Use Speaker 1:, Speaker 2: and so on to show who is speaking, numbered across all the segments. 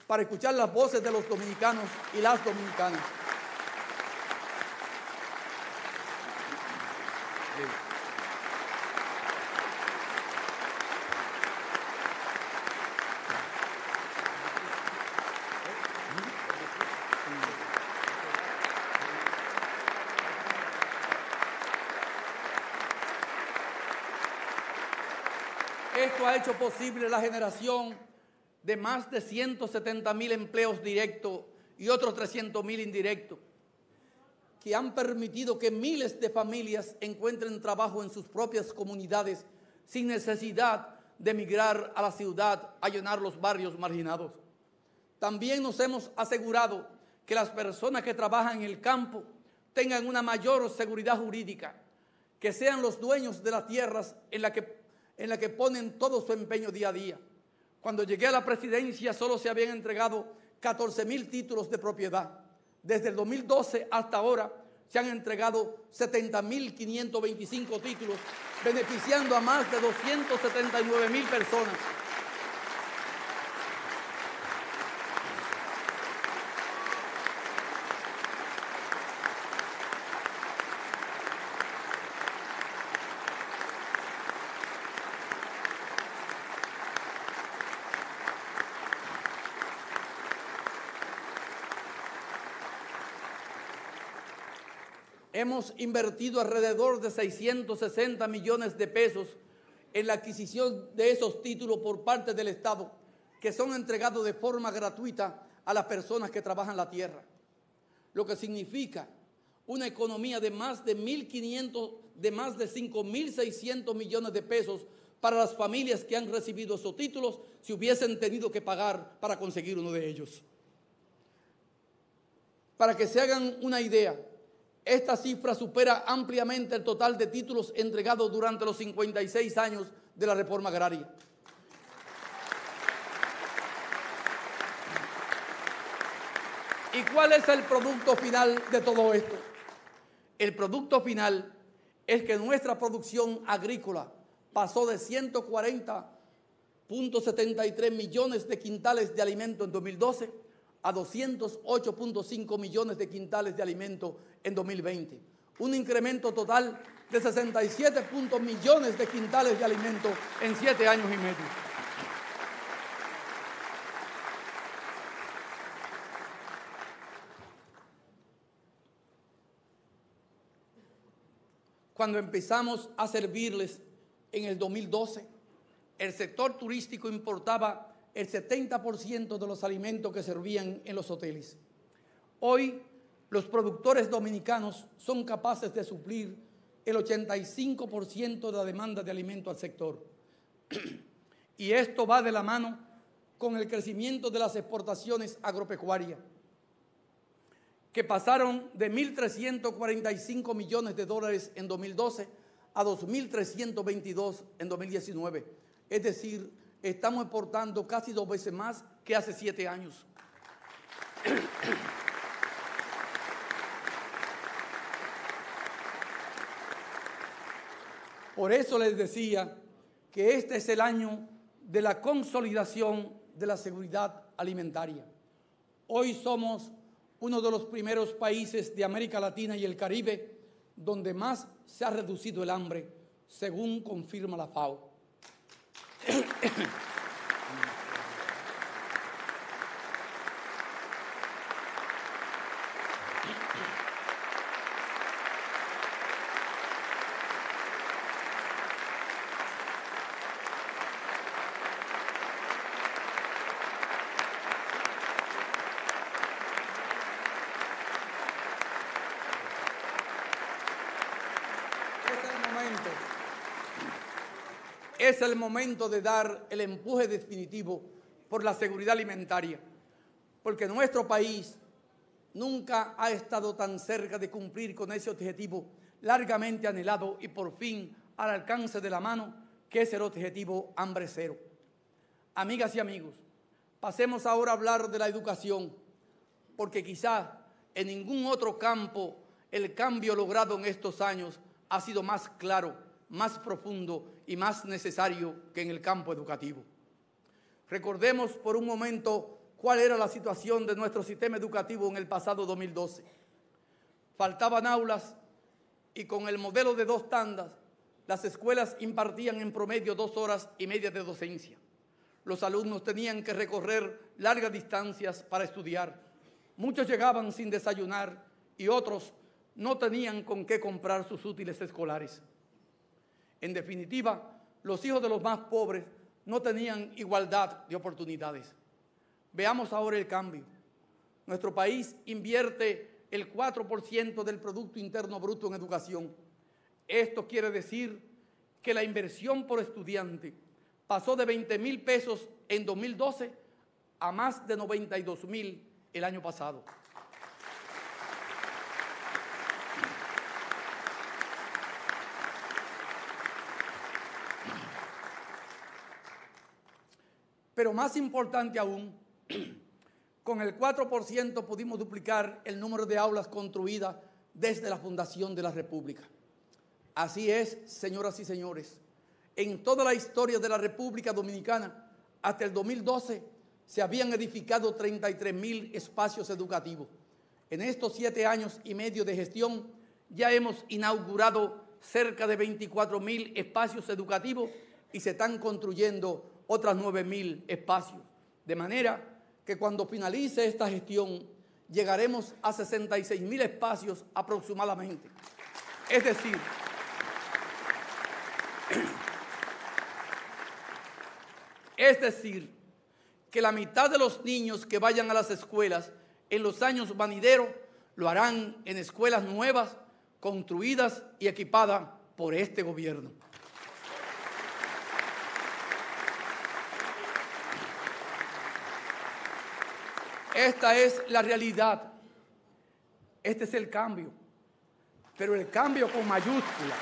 Speaker 1: para escuchar las voces de los dominicanos y las dominicanas. Esto ha hecho posible la generación de más de 170.000 empleos directos y otros 300.000 indirectos, que han permitido que miles de familias encuentren trabajo en sus propias comunidades sin necesidad de emigrar a la ciudad a llenar los barrios marginados. También nos hemos asegurado que las personas que trabajan en el campo tengan una mayor seguridad jurídica, que sean los dueños de las tierras en la que ponen todo su empeño día a día. Cuando llegué a la presidencia solo se habían entregado 14.000 títulos de propiedad. Desde el 2012 hasta ahora se han entregado 70.525 títulos, beneficiando a más de 279.000 personas. Hemos invertido alrededor de 660 millones de pesos en la adquisición de esos títulos por parte del Estado, que son entregados de forma gratuita a las personas que trabajan la tierra, lo que significa una economía de más de 5.600 millones de pesos para las familias que han recibido esos títulos si hubiesen tenido que pagar para conseguir uno de ellos. Para que se hagan una idea, esta cifra supera ampliamente el total de títulos entregados durante los 56 años de la reforma agraria. ¿Y cuál es el producto final de todo esto? El producto final es que nuestra producción agrícola pasó de 140.73 millones de quintales de alimento en 2012 a 208.5 millones de quintales de alimento en 2020. Un incremento total de 67 millones de quintales de alimento en 7 años y medio. Cuando empezamos a servirles en el 2012, el sector turístico importaba el 70% de los alimentos que servían en los hoteles. Hoy, los productores dominicanos son capaces de suplir el 85% de la demanda de alimentos al sector. Y esto va de la mano con el crecimiento de las exportaciones agropecuarias, que pasaron de 1.345 millones de dólares en 2012 a 2.322 en 2019. Es decir, estamos exportando casi 2 veces más que hace 7 años. Por eso les decía que este es el año de la consolidación de la seguridad alimentaria. Hoy somos uno de los primeros países de América Latina y el Caribe donde más se ha reducido el hambre, según confirma la FAO. Es el momento de dar el empuje definitivo por la seguridad alimentaria, porque nuestro país nunca ha estado tan cerca de cumplir con ese objetivo largamente anhelado y por fin al alcance de la mano, que es el objetivo hambre cero. Amigas y amigos, pasemos ahora a hablar de la educación, porque quizás en ningún otro campo el cambio logrado en estos años ha sido más claro, más profundo y más necesario que en el campo educativo. Recordemos por un momento cuál era la situación de nuestro sistema educativo en el pasado 2012. Faltaban aulas y con el modelo de 2 tandas, las escuelas impartían en promedio 2 horas y media de docencia. Los alumnos tenían que recorrer largas distancias para estudiar. Muchos llegaban sin desayunar y otros no tenían con qué comprar sus útiles escolares. En definitiva, los hijos de los más pobres no tenían igualdad de oportunidades. Veamos ahora el cambio. Nuestro país invierte el 4% del Producto Interno Bruto en educación. Esto quiere decir que la inversión por estudiante pasó de 20,000 pesos en 2012 a más de 92,000 el año pasado. Pero más importante aún, con el 4% pudimos duplicar el número de aulas construidas desde la fundación de la República. Así es, señoras y señores, en toda la historia de la República Dominicana, hasta el 2012, se habían edificado 33,000 espacios educativos. En estos 7 años y medio de gestión, ya hemos inaugurado cerca de 24,000 espacios educativos y se están construyendo otras 9,000 espacios. De manera que cuando finalice esta gestión, llegaremos a 66,000 espacios aproximadamente. Es decir, que la mitad de los niños que vayan a las escuelas en los años venideros lo harán en escuelas nuevas, construidas y equipadas por este gobierno. Esta es la realidad. Este es el cambio, pero el cambio con mayúscula.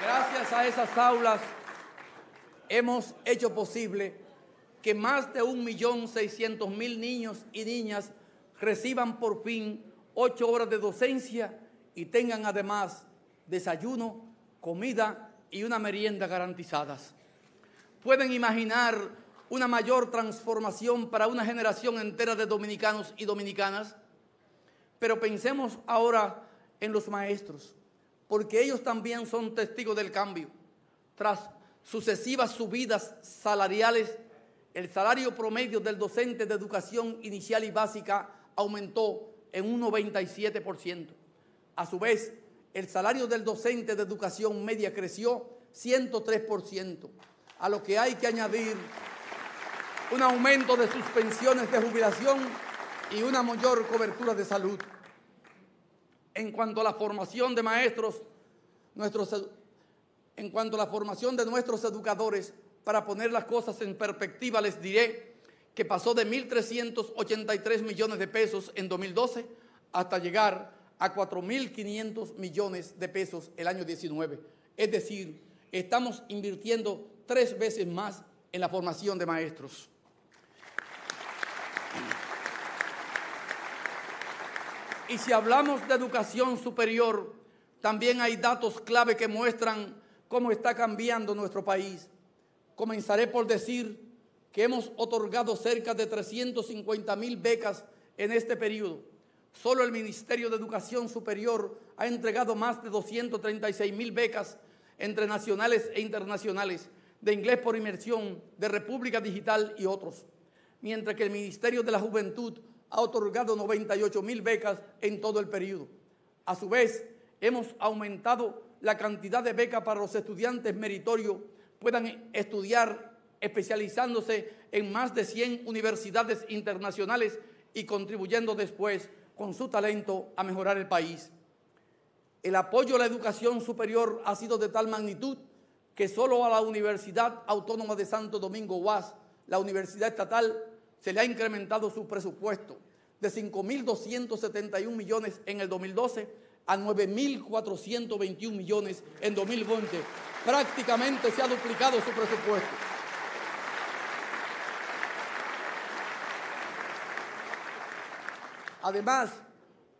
Speaker 1: Gracias a esas aulas hemos hecho posible que más de 1.600.000 niños y niñas reciban por fin 8 horas de docencia y tengan además desayuno, comida y una merienda garantizadas. ¿Pueden imaginar una mayor transformación para una generación entera de dominicanos y dominicanas? Pero pensemos ahora en los maestros, porque ellos también son testigos del cambio. Tras sucesivas subidas salariales, el salario promedio del docente de educación inicial y básica aumentó en un 97%. A su vez, el salario del docente de educación media creció 103%, a lo que hay que añadir un aumento de sus pensiones de jubilación y una mayor cobertura de salud. En cuanto a la formación de maestros, en cuanto a la formación de nuestros educadores, para poner las cosas en perspectiva, les diré que pasó de 1.383 millones de pesos en 2012 hasta llegar a 4.500 millones de pesos el año 19. Es decir, estamos invirtiendo 3 veces más en la formación de maestros. Y si hablamos de educación superior, también hay datos clave que muestran cómo está cambiando nuestro país. Comenzaré por decir que hemos otorgado cerca de 350,000 becas en este periodo. Solo el Ministerio de Educación Superior ha entregado más de 236,000 becas entre nacionales e internacionales, de inglés por inmersión, de República Digital y otros, mientras que el Ministerio de la Juventud ha otorgado 98,000 becas en todo el periodo. A su vez, hemos aumentado la cantidad de becas para los estudiantes meritorios puedan estudiar especializándose en más de 100 universidades internacionales y contribuyendo después con su talento a mejorar el país. El apoyo a la educación superior ha sido de tal magnitud que solo a la Universidad Autónoma de Santo Domingo, UAS, la Universidad Estatal, se le ha incrementado su presupuesto de 5.271 millones en el 2012 a 9.421 millones en 2020. Prácticamente se ha duplicado su presupuesto. Además,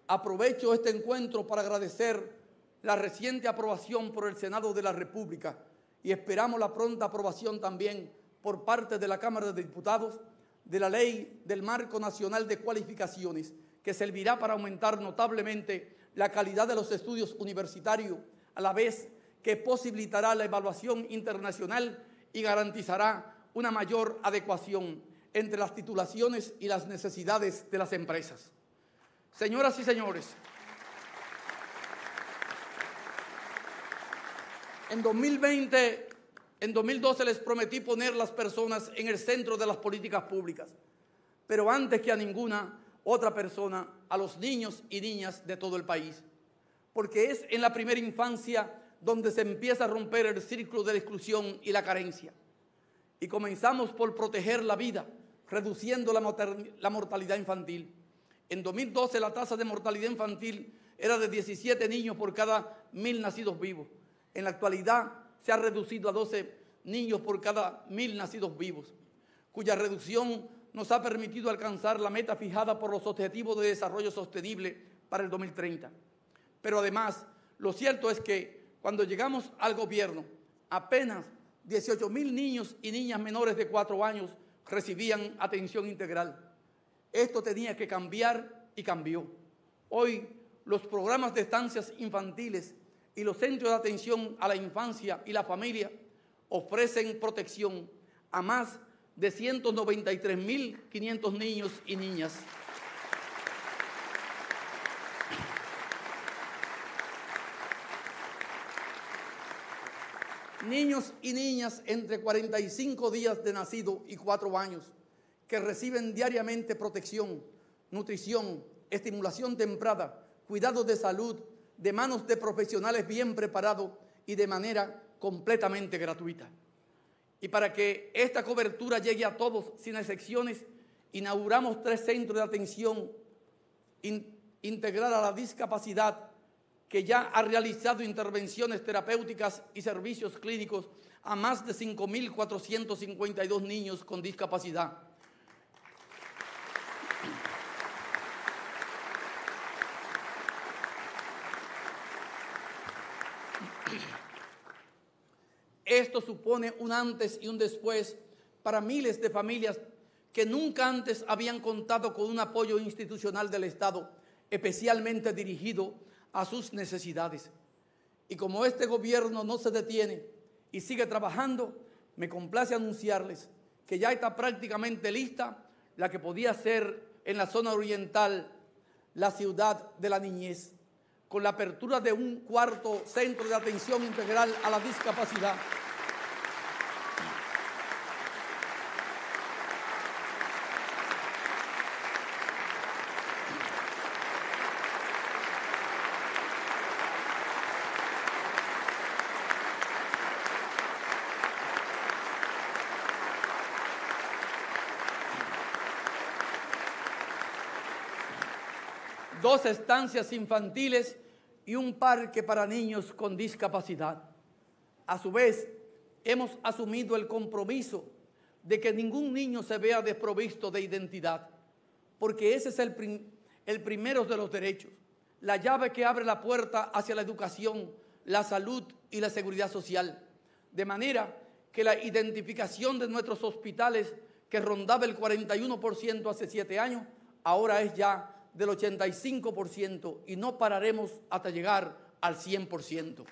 Speaker 1: aprovecho este encuentro para agradecer la reciente aprobación por el Senado de la República y esperamos la pronta aprobación también por parte de la Cámara de Diputados de la Ley del Marco Nacional de Cualificaciones, que servirá para aumentar notablemente la calidad de los estudios universitarios, a la vez que posibilitará la evaluación internacional y garantizará una mayor adecuación entre las titulaciones y las necesidades de las empresas. Señoras y señores, en 2012 les prometí poner las personas en el centro de las políticas públicas, pero antes que a ninguna otra persona, a los niños y niñas de todo el país, porque es en la primera infancia donde se empieza a romper el círculo de la exclusión y la carencia. Y comenzamos por proteger la vida, reduciendo la mortalidad infantil. En 2012 la tasa de mortalidad infantil era de 17 niños por cada 1.000 nacidos vivos. En la actualidad se ha reducido a 12 niños por cada 1.000 nacidos vivos, cuya reducción nos ha permitido alcanzar la meta fijada por los Objetivos de Desarrollo Sostenible para el 2030. Pero además, lo cierto es que cuando llegamos al gobierno, apenas 18.000 niños y niñas menores de 4 años recibían atención integral. Esto tenía que cambiar y cambió. Hoy, los programas de estancias infantiles y los centros de atención a la infancia y la familia ofrecen protección a más de 193.500 niños y niñas. Niños y niñas entre 45 días de nacido y 4 años que reciben diariamente protección, nutrición, estimulación temprana, cuidados de salud, de manos de profesionales bien preparados y de manera completamente gratuita. Y para que esta cobertura llegue a todos sin excepciones, inauguramos 3 centros de atención integral a la discapacidad que ya ha realizado intervenciones terapéuticas y servicios clínicos a más de 5.452 niños con discapacidad. Esto supone un antes y un después para miles de familias que nunca antes habían contado con un apoyo institucional del Estado, especialmente dirigido a sus necesidades. Y como este gobierno no se detiene y sigue trabajando, me complace anunciarles que ya está prácticamente lista la que podía ser en la zona oriental la ciudad de la niñez, con la apertura de un 4º centro de atención integral a la discapacidad. Dos estancias infantiles y un parque para niños con discapacidad. A su vez, hemos asumido el compromiso de que ningún niño se vea desprovisto de identidad, porque ese es el primero de los derechos, la llave que abre la puerta hacia la educación, la salud y la seguridad social. De manera que la identificación de nuestros hospitales, que rondaba el 41% hace 7 años, ahora es ya del 85% y no pararemos hasta llegar al 100%.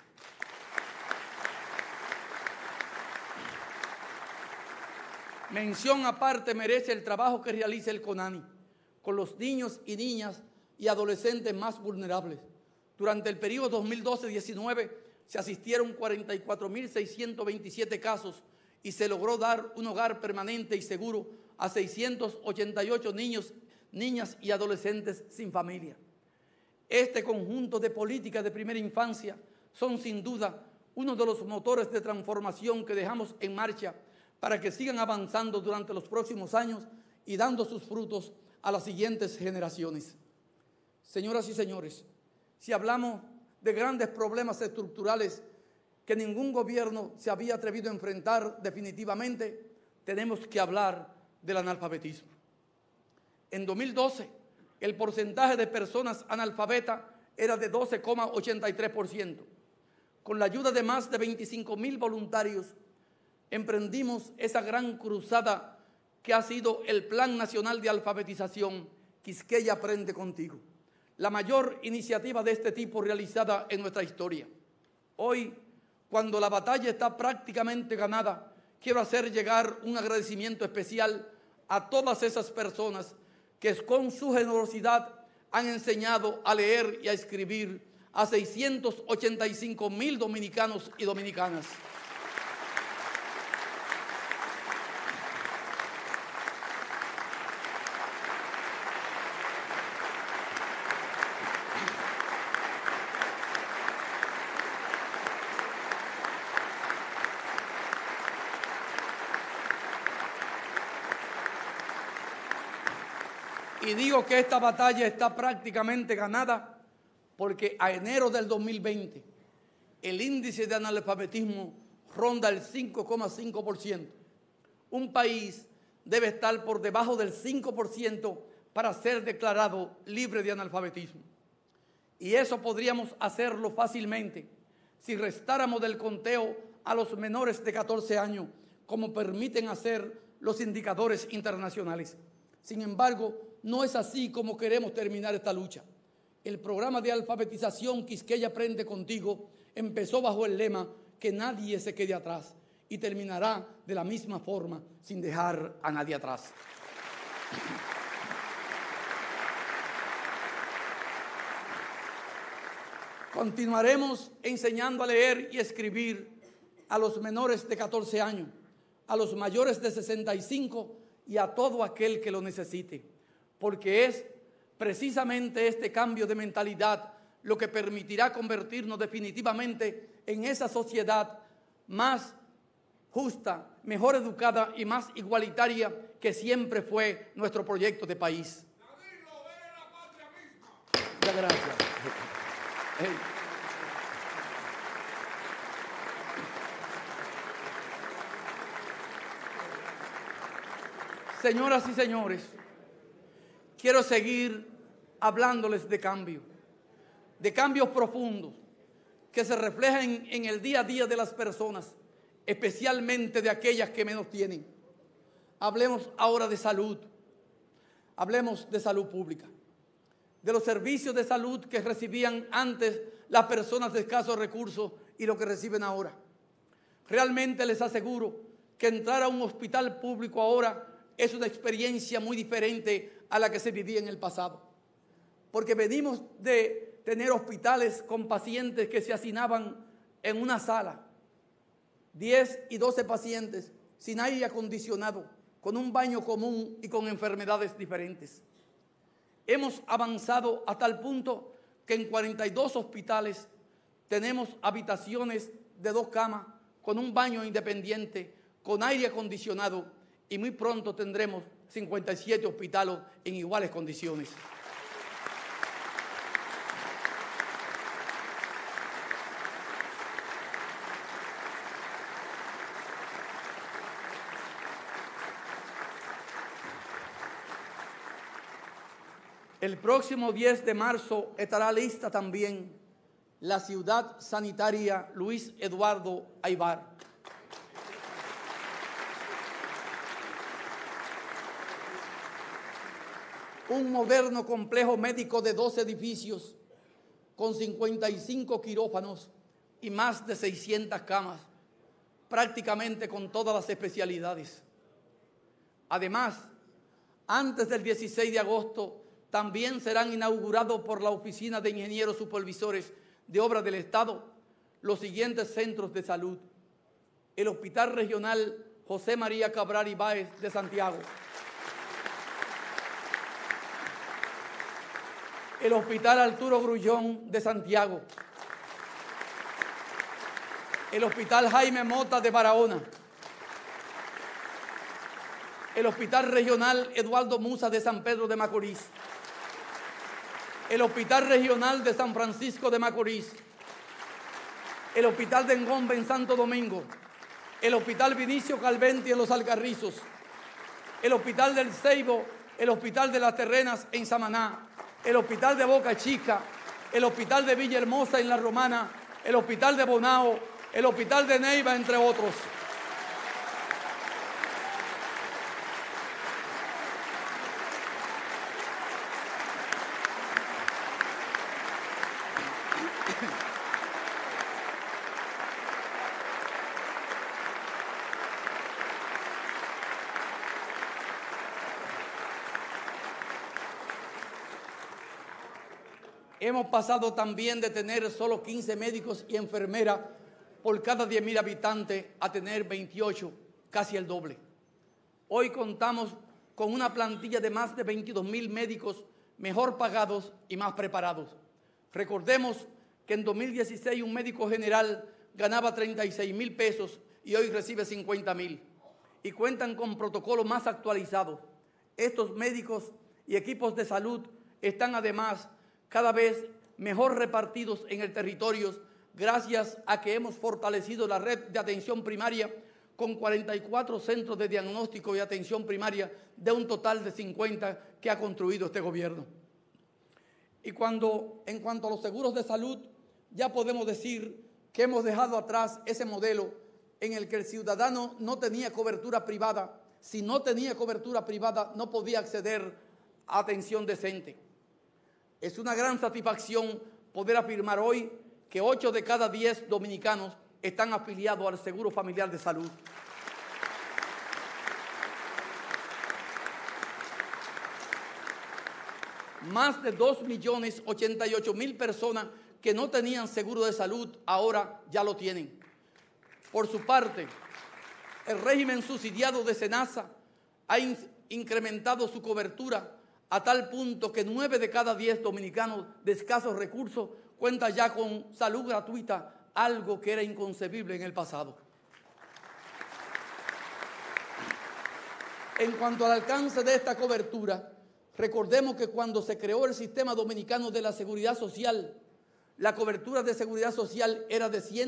Speaker 1: Mención aparte merece el trabajo que realiza el CONANI con los niños y niñas y adolescentes más vulnerables. Durante el periodo 2012-19 se asistieron 44.627 casos y se logró dar un hogar permanente y seguro a 688 niños, niñas y adolescentes sin familia. Este conjunto de políticas de primera infancia son sin duda uno de los motores de transformación que dejamos en marcha para que sigan avanzando durante los próximos años y dando sus frutos a las siguientes generaciones. Señoras y señores, si hablamos de grandes problemas estructurales que ningún gobierno se había atrevido a enfrentar definitivamente, tenemos que hablar del analfabetismo. En 2012, el porcentaje de personas analfabetas era de 12,83%. Con la ayuda de más de 25,000 voluntarios, emprendimos esa gran cruzada que ha sido el Plan Nacional de Alfabetización Quisqueya Aprende Contigo, la mayor iniciativa de este tipo realizada en nuestra historia. Hoy, cuando la batalla está prácticamente ganada, quiero hacer llegar un agradecimiento especial a todas esas personas que con su generosidad han enseñado a leer y a escribir a 685,000 dominicanos y dominicanas. Y digo que esta batalla está prácticamente ganada porque a enero del 2020 el índice de analfabetismo ronda el 5,5%. Un país debe estar por debajo del 5% para ser declarado libre de analfabetismo. Y eso podríamos hacerlo fácilmente si restáramos del conteo a los menores de 14 años, como permiten hacer los indicadores internacionales. Sin embargo, no es así como queremos terminar esta lucha. El programa de alfabetización Quisqueya Aprende Contigo empezó bajo el lema que nadie se quede atrás y terminará de la misma forma sin dejar a nadie atrás. Continuaremos enseñando a leer y escribir a los menores de 14 años, a los mayores de 65 y a todo aquel que lo necesite, porque es precisamente este cambio de mentalidad lo que permitirá convertirnos definitivamente en esa sociedad más justa, mejor educada y más igualitaria que siempre fue nuestro proyecto de país. Muchas gracias. Señoras y señores, quiero seguir hablándoles de cambios profundos que se reflejan en el día a día de las personas, especialmente de aquellas que menos tienen. Hablemos ahora de salud, hablemos de salud pública, de los servicios de salud que recibían antes las personas de escasos recursos y lo que reciben ahora. Realmente les aseguro que entrar a un hospital público ahora es una experiencia muy diferente a la que se vivía en el pasado, porque venimos de tener hospitales con pacientes que se hacinaban en una sala, 10 y 12 pacientes sin aire acondicionado, con un baño común y con enfermedades diferentes. Hemos avanzado hasta el punto que en 42 hospitales tenemos habitaciones de 2 camas, con un baño independiente, con aire acondicionado, y muy pronto tendremos 57 hospitales en iguales condiciones. El próximo 10 de marzo estará lista también la ciudad sanitaria Luis Eduardo Aybar. Un moderno complejo médico de 2 edificios con 55 quirófanos y más de 600 camas, prácticamente con todas las especialidades. Además, antes del 16 de agosto, también serán inaugurados por la Oficina de Ingenieros Supervisores de Obras del Estado los siguientes centros de salud: el Hospital Regional José María Cabral Ibáez de Santiago, el Hospital Arturo Grullón de Santiago, el Hospital Jaime Mota de Barahona, el Hospital Regional Eduardo Musa de San Pedro de Macorís, el Hospital Regional de San Francisco de Macorís, el Hospital de Engombe en Santo Domingo, el Hospital Vinicio Calventi en Los Alcarrizos, el Hospital del Ceibo, el Hospital de las Terrenas en Samaná, el Hospital de Boca Chica, el Hospital de Villahermosa en La Romana, el Hospital de Bonao, el Hospital de Neiva, entre otros. Hemos pasado también de tener solo 15 médicos y enfermeras por cada 10.000 habitantes a tener 28, casi el doble. Hoy contamos con una plantilla de más de 22.000 médicos mejor pagados y más preparados. Recordemos que en 2016 un médico general ganaba 36.000 pesos y hoy recibe 50.000 y cuentan con protocolos más actualizados. Estos médicos y equipos de salud están además cada vez mejor repartidos en el territorio gracias a que hemos fortalecido la red de atención primaria con 44 centros de diagnóstico y atención primaria de un total de 50 que ha construido este gobierno. Y en cuanto a los seguros de salud, ya podemos decir que hemos dejado atrás ese modelo en el que el ciudadano no tenía cobertura privada. Si no tenía cobertura privada, no podía acceder a atención decente. Es una gran satisfacción poder afirmar hoy que 8 de cada 10 dominicanos están afiliados al Seguro Familiar de Salud. Más de 2.088.000 personas que no tenían seguro de salud ahora ya lo tienen. Por su parte, el régimen subsidiado de SENASA ha incrementado su cobertura a tal punto que 9 de cada 10 dominicanos de escasos recursos cuentan ya con salud gratuita, algo que era inconcebible en el pasado. En cuanto al alcance de esta cobertura, recordemos que cuando se creó el Sistema Dominicano de la Seguridad Social, la cobertura de seguridad social era de 100